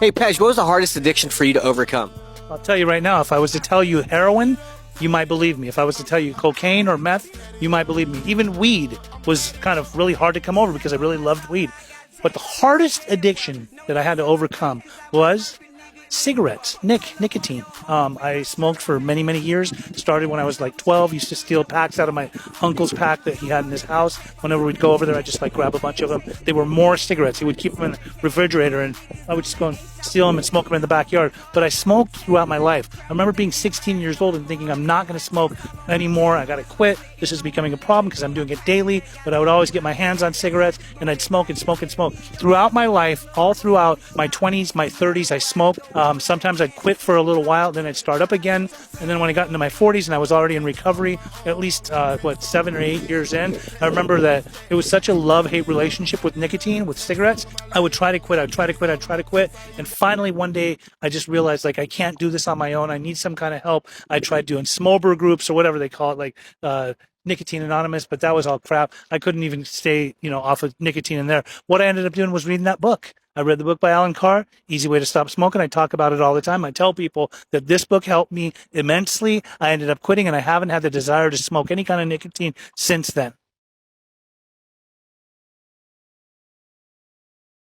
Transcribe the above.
Hey, Pej, what was the hardest addiction for you to overcome? I'll tell you right now, if I was to tell you heroin, you might believe me. If I was to tell you cocaine or meth, you might believe me. Even weed was kind of really hard to come over because I really loved weed. But the hardest addiction that I had to overcome was cigarettes, nicotine. I smoked for many, many years. Started when I was like 12. Used to steal packs out of my uncle's pack that he had in his house. Whenever we'd go over there, I'd just like grab a bunch of them. They were more cigarettes. He would keep them in the refrigerator, and I would just go and steal them and smoke them in the backyard. But I smoked throughout my life. I remember being 16 years old and thinking, I'm not going to smoke anymore. I got to quit. This is becoming a problem because I'm doing it daily. But I would always get my hands on cigarettes, and I'd smoke and smoke and smoke. Throughout my life, all throughout my 20s, my 30s, I smoked. Sometimes I'd quit for a little while, then I'd start up again. And then when I got into my 40s and I was already in recovery, at least, 7 or 8 years in, I remember that it was such a love-hate relationship with nicotine, with cigarettes. I would try to quit. I'd try to quit. And finally, one day, I just realized, like, I can't do this on my own. I need some kind of help. I tried doing smoker groups or whatever they call it, like, Nicotine Anonymous, but that was all crap. I couldn't even stay, off of nicotine in there. What I ended up doing was reading that book. I read the book by Alan Carr, Easy Way to Stop Smoking. I talk about it all the time. I tell people that this book helped me immensely. I ended up quitting, and I haven't had the desire to smoke any kind of nicotine since then.